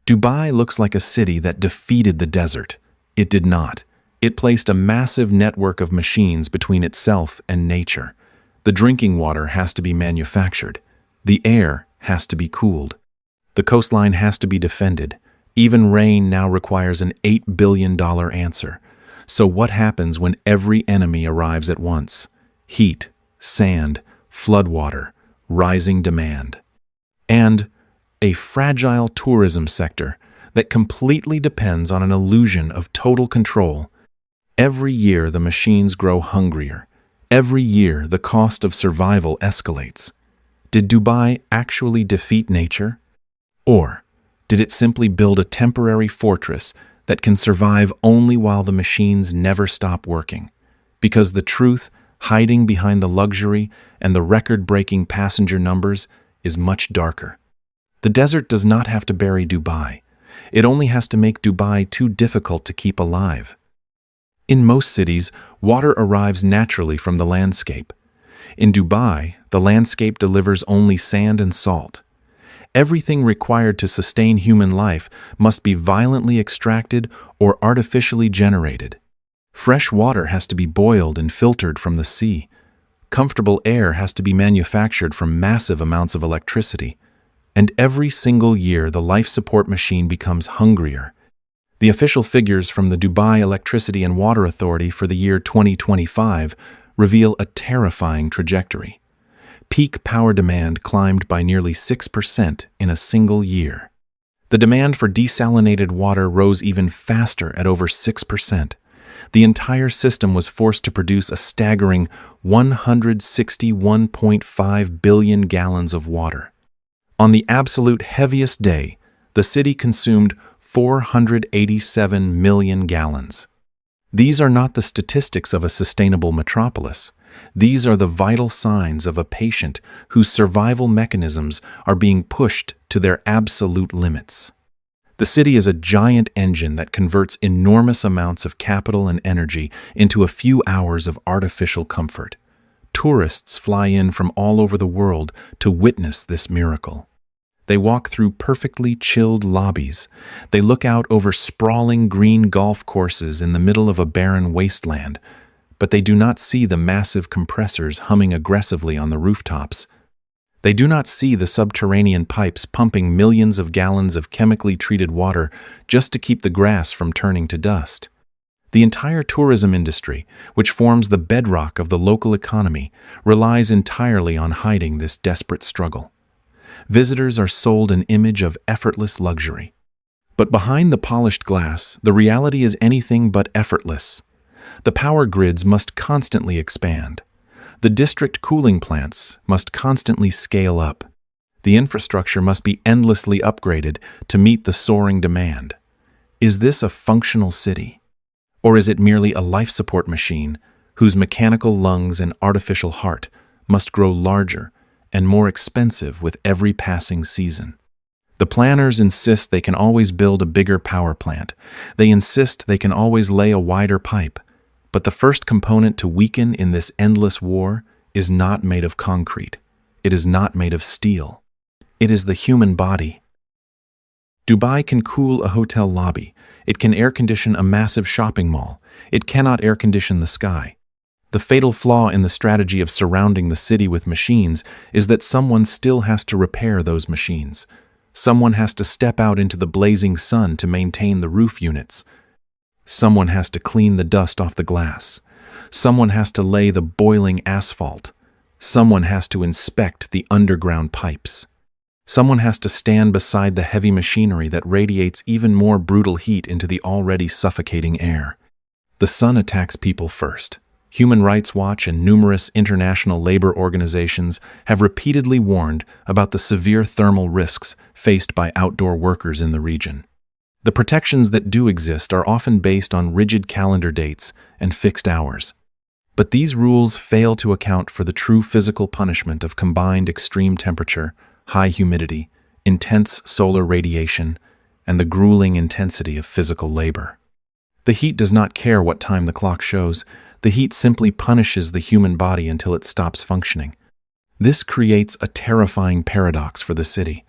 Dubai looks like a city that defeated the desert. It did not. It placed a massive network of machines between itself and nature. The drinking water has to be manufactured. The air has to be cooled. The coastline has to be defended. Even rain now requires an $8 billion answer. So what happens when every enemy arrives at once? Heat, sand, floodwater, rising demand. And a fragile tourism sector that completely depends on an illusion of total control. Every year the machines grow hungrier. Every year the cost of survival escalates. Did Dubai actually defeat nature? Or did it simply build a temporary fortress that can survive only while the machines never stop working? Because the truth, hiding behind the luxury and the record-breaking passenger numbers, is much darker. The desert does not have to bury Dubai. It only has to make Dubai too difficult to keep alive. In most cities, water arrives naturally from the landscape. In Dubai, the landscape delivers only sand and salt. Everything required to sustain human life must be violently extracted or artificially generated. Fresh water has to be boiled and filtered from the sea. Comfortable air has to be manufactured from massive amounts of electricity. And every single year, the life support machine becomes hungrier. The official figures from the Dubai Electricity and Water Authority for the year 2025 reveal a terrifying trajectory. Peak power demand climbed by nearly 6% in a single year. The demand for desalinated water rose even faster at over 6%. The entire system was forced to produce a staggering 161.5 billion gallons of water. On the absolute heaviest day, the city consumed 487 million gallons. These are not the statistics of a sustainable metropolis. These are the vital signs of a patient whose survival mechanisms are being pushed to their absolute limits. The city is a giant engine that converts enormous amounts of capital and energy into a few hours of artificial comfort. Tourists fly in from all over the world to witness this miracle. They walk through perfectly chilled lobbies. They look out over sprawling green golf courses in the middle of a barren wasteland, but they do not see the massive compressors humming aggressively on the rooftops. They do not see the subterranean pipes pumping millions of gallons of chemically treated water just to keep the grass from turning to dust. The entire tourism industry, which forms the bedrock of the local economy, relies entirely on hiding this desperate struggle. Visitors are sold an image of effortless luxury. But behind the polished glass, the reality is anything but effortless. The power grids must constantly expand. The district cooling plants must constantly scale up. The infrastructure must be endlessly upgraded to meet the soaring demand. Is this a functional city? Or is it merely a life support machine whose mechanical lungs and artificial heart must grow larger and more expensive with every passing season? The planners insist they can always build a bigger power plant. They insist they can always lay a wider pipe. But the first component to weaken in this endless war is not made of concrete. It is not made of steel. It is the human body. Dubai can cool a hotel lobby. It can air condition a massive shopping mall. It cannot air condition the sky. The fatal flaw in the strategy of surrounding the city with machines is that someone still has to repair those machines. Someone has to step out into the blazing sun to maintain the roof units. Someone has to clean the dust off the glass. Someone has to lay the boiling asphalt. Someone has to inspect the underground pipes. Someone has to stand beside the heavy machinery that radiates even more brutal heat into the already suffocating air. The sun attacks people first. Human Rights Watch and numerous international labor organizations have repeatedly warned about the severe thermal risks faced by outdoor workers in the region. The protections that do exist are often based on rigid calendar dates and fixed hours. But these rules fail to account for the true physical punishment of combined extreme temperature, high humidity, intense solar radiation, and the grueling intensity of physical labor. The heat does not care what time the clock shows. The heat simply punishes the human body until it stops functioning. This creates a terrifying paradox for the city.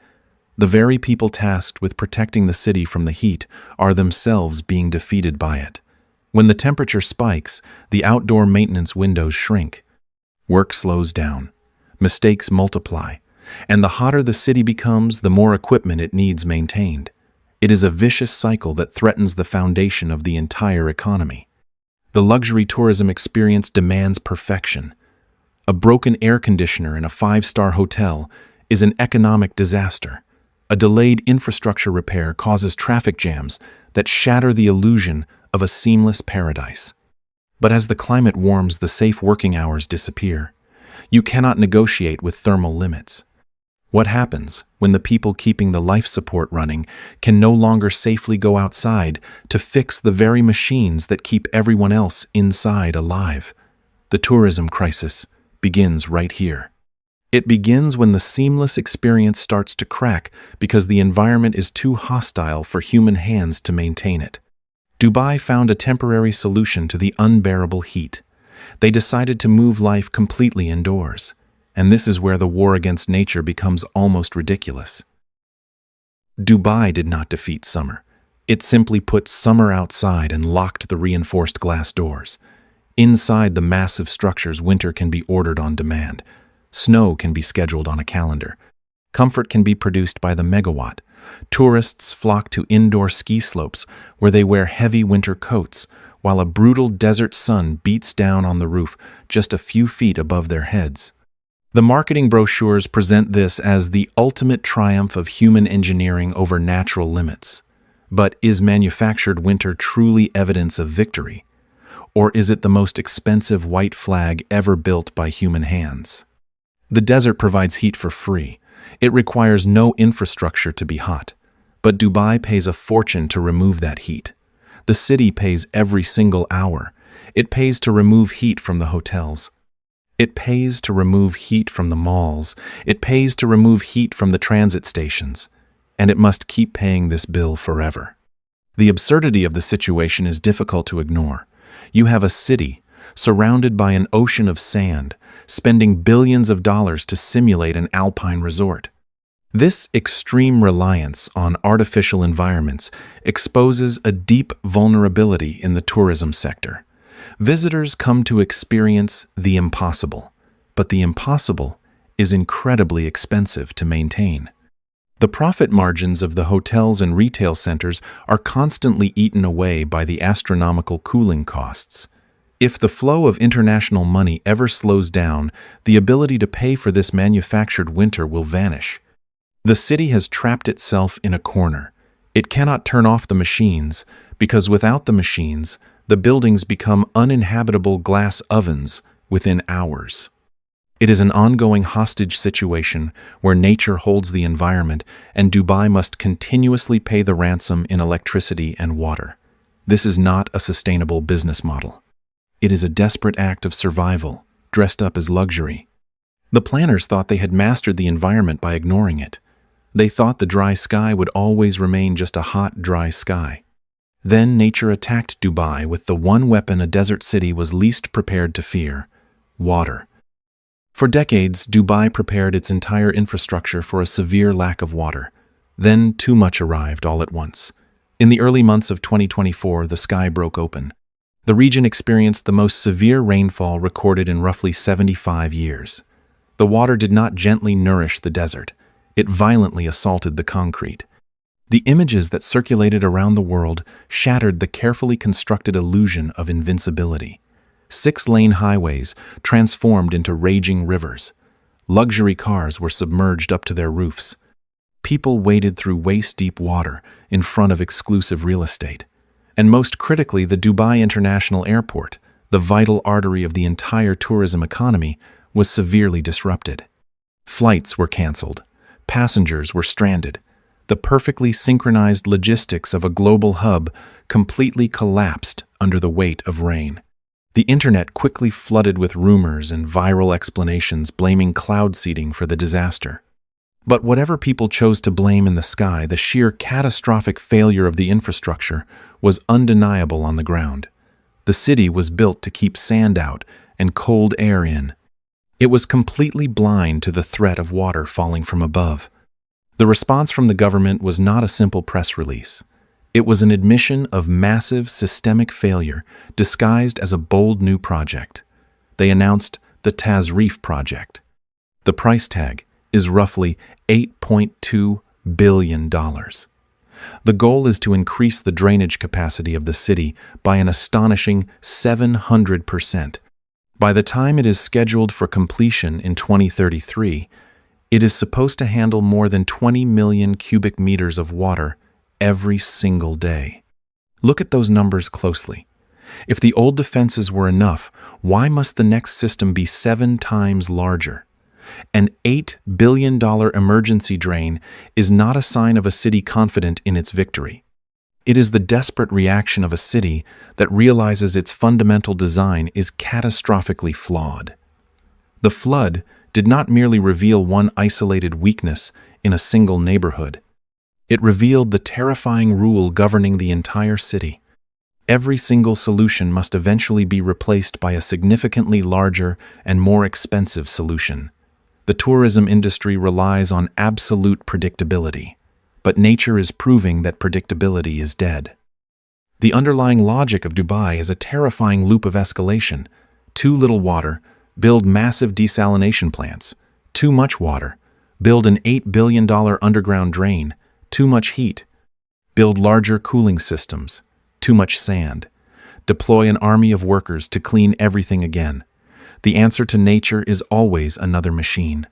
The very people tasked with protecting the city from the heat are themselves being defeated by it. When the temperature spikes, the outdoor maintenance windows shrink. Work slows down. Mistakes multiply. And the hotter the city becomes, the more equipment it needs maintained. It is a vicious cycle that threatens the foundation of the entire economy. The luxury tourism experience demands perfection. A broken air conditioner in a five-star hotel is an economic disaster. A delayed infrastructure repair causes traffic jams that shatter the illusion of a seamless paradise. But as the climate warms, the safe working hours disappear. You cannot negotiate with thermal limits. What happens when the people keeping the life support running can no longer safely go outside to fix the very machines that keep everyone else inside alive? The tourism crisis begins right here. It begins when the seamless experience starts to crack because the environment is too hostile for human hands to maintain it. Dubai found a temporary solution to the unbearable heat. They decided to move life completely indoors. And this is where the war against nature becomes almost ridiculous. Dubai did not defeat summer. It simply put summer outside and locked the reinforced glass doors. Inside the massive structures, winter can be ordered on demand. Snow can be scheduled on a calendar. Comfort can be produced by the megawatt. Tourists flock to indoor ski slopes where they wear heavy winter coats, while a brutal desert sun beats down on the roof just a few feet above their heads. The marketing brochures present this as the ultimate triumph of human engineering over natural limits. But is manufactured winter truly evidence of victory? Or is it the most expensive white flag ever built by human hands? The desert provides heat for free. It requires no infrastructure to be hot. But Dubai pays a fortune to remove that heat. The city pays every single hour. It pays to remove heat from the hotels. It pays to remove heat from the malls. It pays to remove heat from the transit stations. And it must keep paying this bill forever. The absurdity of the situation is difficult to ignore. You have a city surrounded by an ocean of sand, spending billions of dollars to simulate an alpine resort. This extreme reliance on artificial environments exposes a deep vulnerability in the tourism sector. Visitors come to experience the impossible, but the impossible is incredibly expensive to maintain. The profit margins of the hotels and retail centers are constantly eaten away by the astronomical cooling costs. If the flow of international money ever slows down, the ability to pay for this manufactured winter will vanish. The city has trapped itself in a corner. It cannot turn off the machines, because without the machines, the buildings become uninhabitable glass ovens within hours. It is an ongoing hostage situation where nature holds the environment and Dubai must continuously pay the ransom in electricity and water. This is not a sustainable business model. It is a desperate act of survival, dressed up as luxury. The planners thought they had mastered the environment by ignoring it. They thought the dry sky would always remain just a hot, dry sky. Then nature attacked Dubai with the one weapon a desert city was least prepared to fear: water. For decades, Dubai prepared its entire infrastructure for a severe lack of water. Then too much arrived all at once. In the early months of 2024, the sky broke open. The region experienced the most severe rainfall recorded in roughly 75 years. The water did not gently nourish the desert. It violently assaulted the concrete. The images that circulated around the world shattered the carefully constructed illusion of invincibility. 6-lane highways transformed into raging rivers. Luxury cars were submerged up to their roofs. People waded through waist-deep water in front of exclusive real estate. And most critically, the Dubai International Airport, the vital artery of the entire tourism economy, was severely disrupted. Flights were canceled. Passengers were stranded. The perfectly synchronized logistics of a global hub completely collapsed under the weight of rain. The internet quickly flooded with rumors and viral explanations blaming cloud seeding for the disaster. But whatever people chose to blame in the sky, the sheer catastrophic failure of the infrastructure was undeniable on the ground. The city was built to keep sand out and cold air in. It was completely blind to the threat of water falling from above. The response from the government was not a simple press release. It was an admission of massive systemic failure disguised as a bold new project. They announced the Tasreef project. The price tag is roughly $8.2 billion. The goal is to increase the drainage capacity of the city by an astonishing 700%. By the time it is scheduled for completion in 2033, it is supposed to handle more than 20 million cubic meters of water every single day. Look at those numbers closely. If the old defenses were enough, why must the next system be 7 times larger? An $8 billion emergency drain is not a sign of a city confident in its victory. It is the desperate reaction of a city that realizes its fundamental design is catastrophically flawed. The flood did not merely reveal one isolated weakness in a single neighborhood. It revealed the terrifying rule governing the entire city. Every single solution must eventually be replaced by a significantly larger and more expensive solution. The tourism industry relies on absolute predictability, but nature is proving that predictability is dead. The underlying logic of Dubai is a terrifying loop of escalation. Too little water, build massive desalination plants. Too much water, build an $8 billion underground drain. Too much heat, build larger cooling systems. Too much sand, deploy an army of workers to clean everything again. The answer to nature is always another machine.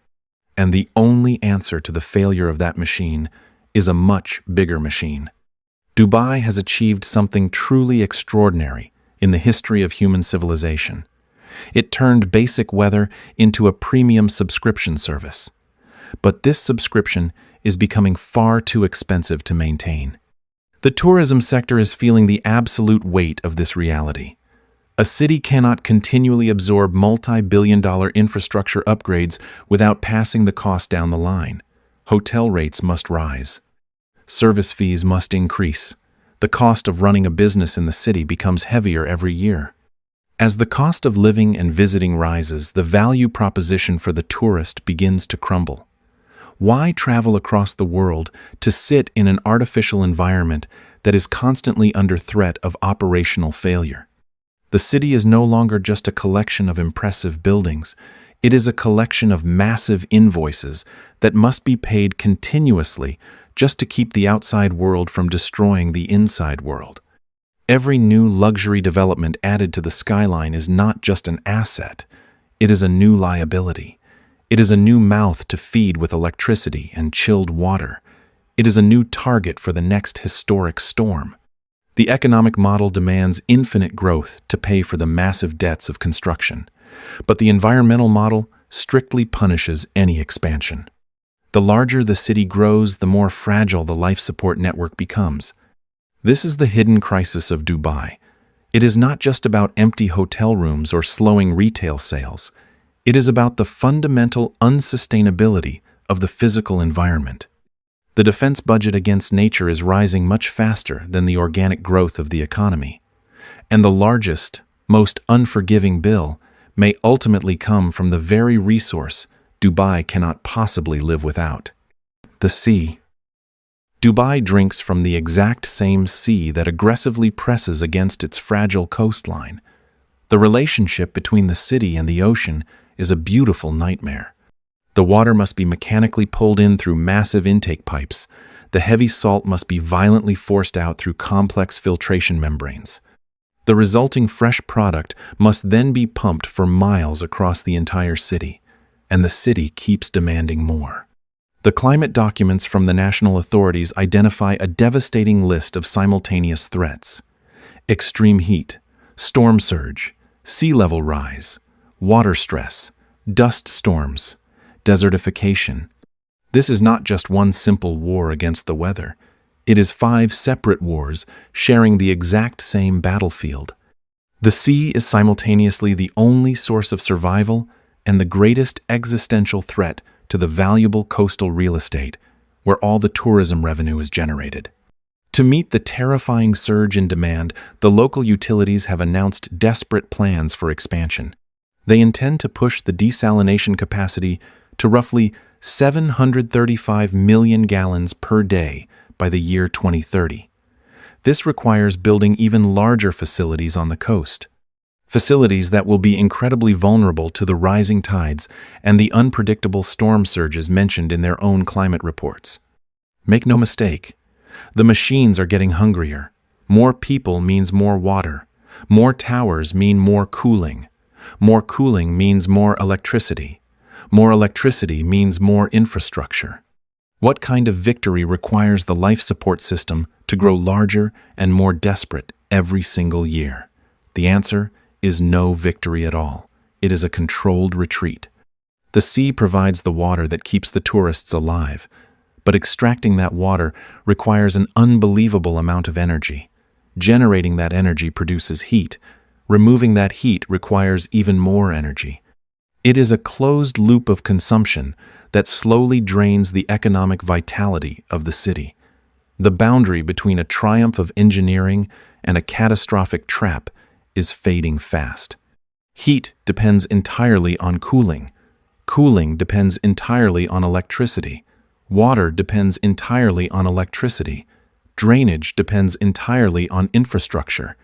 And the only answer to the failure of that machine is a much bigger machine. Dubai has achieved something truly extraordinary in the history of human civilization. It turned basic weather into a premium subscription service. But this subscription is becoming far too expensive to maintain. The tourism sector is feeling the absolute weight of this reality. A city cannot continually absorb multi-billion-dollar infrastructure upgrades without passing the cost down the line. Hotel rates must rise. Service fees must increase. The cost of running a business in the city becomes heavier every year. As the cost of living and visiting rises, the value proposition for the tourist begins to crumble. Why travel across the world to sit in an artificial environment that is constantly under threat of operational failure? The city is no longer just a collection of impressive buildings. It is a collection of massive invoices that must be paid continuously just to keep the outside world from destroying the inside world. Every new luxury development added to the skyline is not just an asset. It is a new liability. It is a new mouth to feed with electricity and chilled water. It is a new target for the next historic storm. The economic model demands infinite growth to pay for the massive debts of construction, but the environmental model strictly punishes any expansion. The larger the city grows, the more fragile the life support network becomes. This is the hidden crisis of Dubai. It is not just about empty hotel rooms or slowing retail sales. It is about the fundamental unsustainability of the physical environment. The defense budget against nature is rising much faster than the organic growth of the economy. And the largest, most unforgiving bill may ultimately come from the very resource Dubai cannot possibly live without: the sea. Dubai drinks from the exact same sea that aggressively presses against its fragile coastline. The relationship between the city and the ocean is a beautiful nightmare. The water must be mechanically pulled in through massive intake pipes. The heavy salt must be violently forced out through complex filtration membranes. The resulting fresh product must then be pumped for miles across the entire city, and the city keeps demanding more. The climate documents from the national authorities identify a devastating list of simultaneous threats: extreme heat, storm surge, sea level rise, water stress, dust storms, desertification. This is not just one simple war against the weather. It is 5 separate wars sharing the exact same battlefield. The sea is simultaneously the only source of survival and the greatest existential threat to the valuable coastal real estate where all the tourism revenue is generated. To meet the terrifying surge in demand, the local utilities have announced desperate plans for expansion. They intend to push the desalination capacity to roughly 735 million gallons per day by the year 2030. This requires building even larger facilities on the coast. Facilities that will be incredibly vulnerable to the rising tides and the unpredictable storm surges mentioned in their own climate reports. Make no mistake, the machines are getting hungrier. More people means more water. More towers mean more cooling. More cooling means more electricity. More electricity means more infrastructure. What kind of victory requires the life support system to grow larger and more desperate every single year? The answer is no victory at all. It is a controlled retreat. The sea provides the water that keeps the tourists alive, but extracting that water requires an unbelievable amount of energy. Generating that energy produces heat. Removing that heat requires even more energy. It is a closed loop of consumption that slowly drains the economic vitality of the city. The boundary between a triumph of engineering and a catastrophic trap is fading fast. Heat depends entirely on cooling. Cooling depends entirely on electricity. Water depends entirely on electricity. Drainage depends entirely on infrastructure.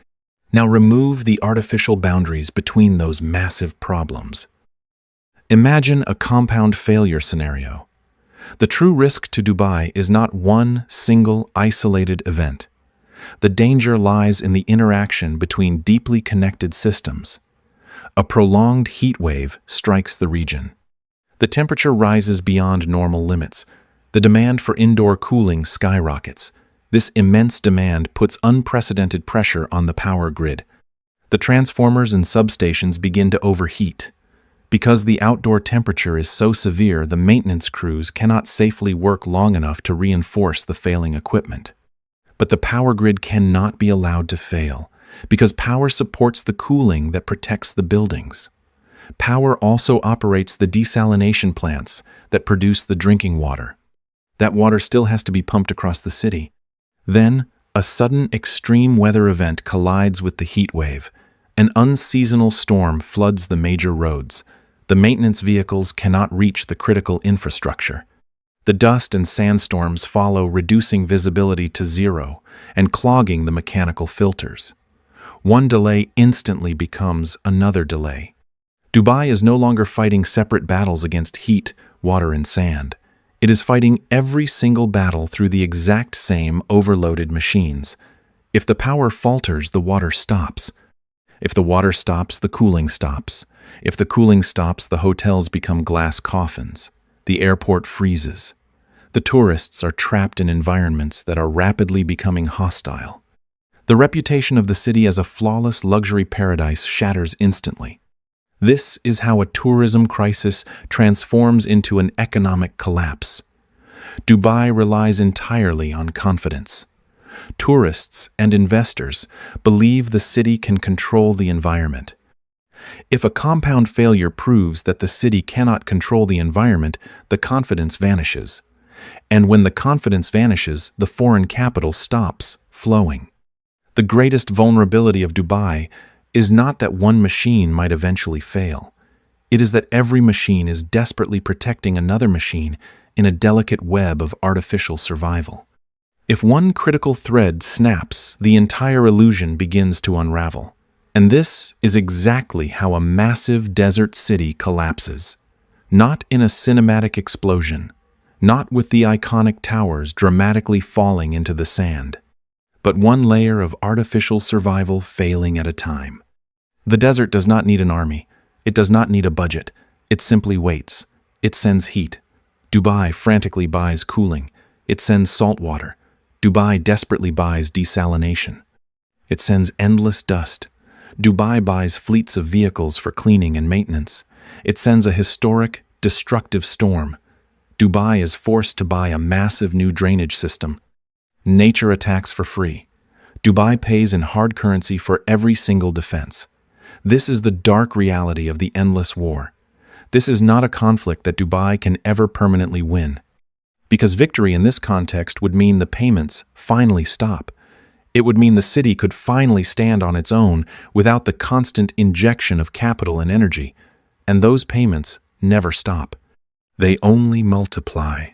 Now remove the artificial boundaries between those massive problems. Imagine a compound failure scenario. The true risk to Dubai is not one single isolated event. The danger lies in the interaction between deeply connected systems. A prolonged heat wave strikes the region. The temperature rises beyond normal limits. The demand for indoor cooling skyrockets. This immense demand puts unprecedented pressure on the power grid. The transformers and substations begin to overheat. Because the outdoor temperature is so severe, the maintenance crews cannot safely work long enough to reinforce the failing equipment. But the power grid cannot be allowed to fail, because power supports the cooling that protects the buildings. Power also operates the desalination plants that produce the drinking water. That water still has to be pumped across the city. Then, a sudden extreme weather event collides with the heat wave. An unseasonal storm floods the major roads. The maintenance vehicles cannot reach the critical infrastructure. The dust and sandstorms follow, reducing visibility to zero and clogging the mechanical filters. One delay instantly becomes another delay. Dubai is no longer fighting separate battles against heat, water, and sand. It is fighting every single battle through the exact same overloaded machines. If the power falters, the water stops. If the water stops, the cooling stops. If the cooling stops, the hotels become glass coffins. The airport freezes. The tourists are trapped in environments that are rapidly becoming hostile. The reputation of the city as a flawless luxury paradise shatters instantly. This is how a tourism crisis transforms into an economic collapse. Dubai relies entirely on confidence. Tourists and investors believe the city can control the environment. If a compound failure proves that the city cannot control the environment, the confidence vanishes. And when the confidence vanishes, the foreign capital stops flowing. The greatest vulnerability of Dubai is not that one machine might eventually fail. It is that every machine is desperately protecting another machine in a delicate web of artificial survival. If one critical thread snaps, the entire illusion begins to unravel. And this is exactly how a massive desert city collapses. Not in a cinematic explosion, not with the iconic towers dramatically falling into the sand, but one layer of artificial survival failing at a time. The desert does not need an army. It does not need a budget. It simply waits. It sends heat. Dubai frantically buys cooling. It sends salt water. Dubai desperately buys desalination. It sends endless dust. Dubai buys fleets of vehicles for cleaning and maintenance. It sends a historic, destructive storm. Dubai is forced to buy a massive new drainage system. Nature attacks for free. Dubai pays in hard currency for every single defense. This is the dark reality of the endless war. This is not a conflict that Dubai can ever permanently win. Because victory in this context would mean the payments finally stop. It would mean the city could finally stand on its own without the constant injection of capital and energy, and those payments never stop. They only multiply.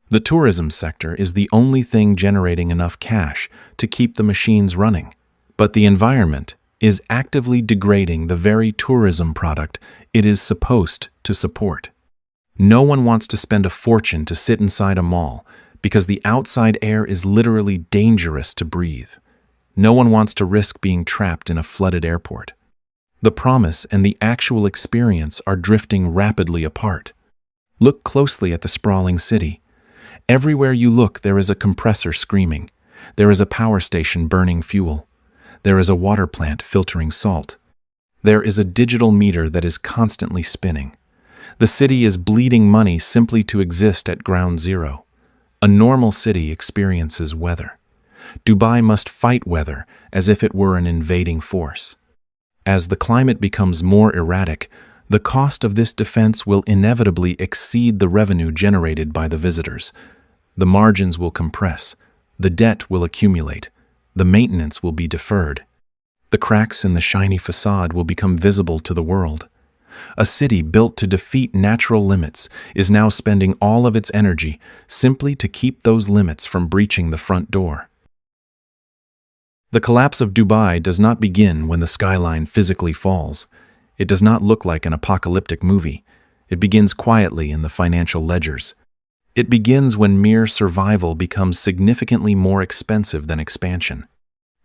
The tourism sector is the only thing generating enough cash to keep the machines running, but the environment is actively degrading the very tourism product it is supposed to support. No one wants to spend a fortune to sit inside a mall because the outside air is literally dangerous to breathe. No one wants to risk being trapped in a flooded airport. The promise and the actual experience are drifting rapidly apart. Look closely at the sprawling city. Everywhere you look, there is a compressor screaming. There is a power station burning fuel. There is a water plant filtering salt. There is a digital meter that is constantly spinning. The city is bleeding money simply to exist at ground zero. A normal city experiences weather. Dubai must fight weather as if it were an invading force. As the climate becomes more erratic, the cost of this defense will inevitably exceed the revenue generated by the visitors. The margins will compress. The debt will accumulate. The maintenance will be deferred. The cracks in the shiny facade will become visible to the world. A city built to defeat natural limits is now spending all of its energy simply to keep those limits from breaching the front door. The collapse of Dubai does not begin when the skyline physically falls. It does not look like an apocalyptic movie. It begins quietly in the financial ledgers. It begins when mere survival becomes significantly more expensive than expansion.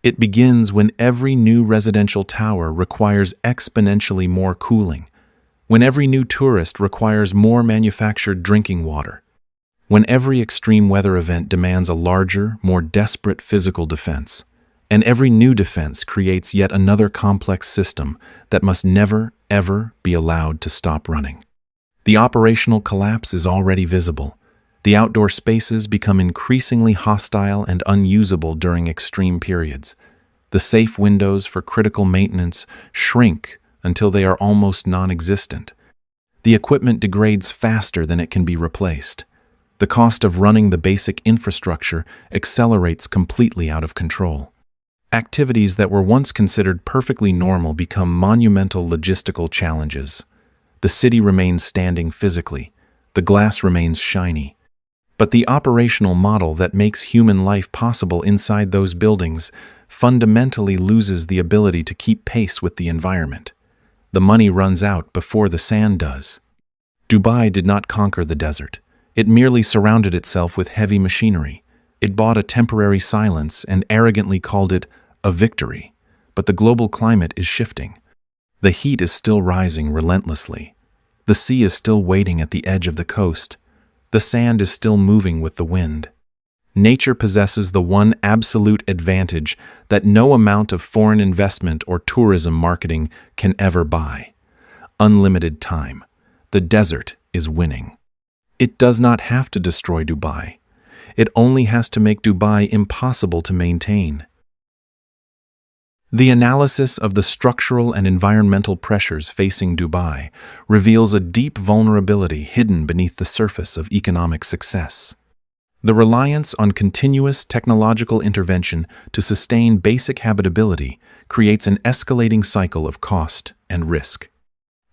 It begins when every new residential tower requires exponentially more cooling, when every new tourist requires more manufactured drinking water, when every extreme weather event demands a larger, more desperate physical defense, and every new defense creates yet another complex system that must never, ever be allowed to stop running. The operational collapse is already visible. The outdoor spaces become increasingly hostile and unusable during extreme periods. The safe windows for critical maintenance shrink until they are almost non-existent. The equipment degrades faster than it can be replaced. The cost of running the basic infrastructure accelerates completely out of control. Activities that were once considered perfectly normal become monumental logistical challenges. The city remains standing physically. The glass remains shiny. But the operational model that makes human life possible inside those buildings fundamentally loses the ability to keep pace with the environment. The money runs out before the sand does. Dubai did not conquer the desert. It merely surrounded itself with heavy machinery. It bought a temporary silence and arrogantly called it a victory. But the global climate is shifting. The heat is still rising relentlessly. The sea is still waiting at the edge of the coast. The sand is still moving with the wind. Nature possesses the one absolute advantage that no amount of foreign investment or tourism marketing can ever buy: unlimited time. The desert is winning. It does not have to destroy Dubai. It only has to make Dubai impossible to maintain. The analysis of the structural and environmental pressures facing Dubai reveals a deep vulnerability hidden beneath the surface of economic success. The reliance on continuous technological intervention to sustain basic habitability creates an escalating cycle of cost and risk.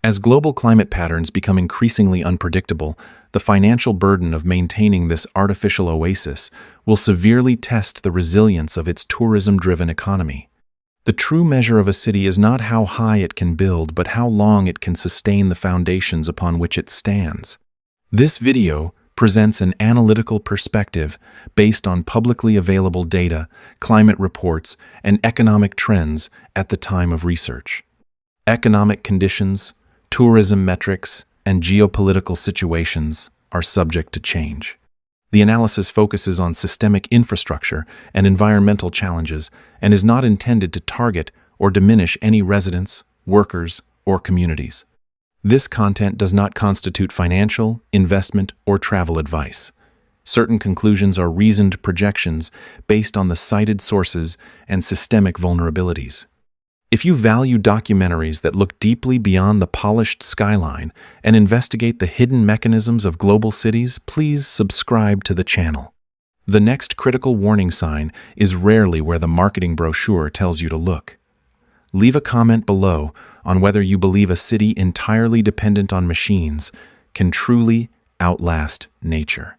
As global climate patterns become increasingly unpredictable, the financial burden of maintaining this artificial oasis will severely test the resilience of its tourism-driven economy. The true measure of a city is not how high it can build, but how long it can sustain the foundations upon which it stands. This video presents an analytical perspective based on publicly available data, climate reports, and economic trends at the time of research. Economic conditions, tourism metrics, and geopolitical situations are subject to change. The analysis focuses on systemic infrastructure and environmental challenges and is not intended to target or diminish any residents, workers, or communities. This content does not constitute financial, investment, or travel advice. Certain conclusions are reasoned projections based on the cited sources and systemic vulnerabilities. If you value documentaries that look deeply beyond the polished skyline and investigate the hidden mechanisms of global cities, please subscribe to the channel. The next critical warning sign is rarely where the marketing brochure tells you to look. Leave a comment below on whether you believe a city entirely dependent on machines can truly outlast nature.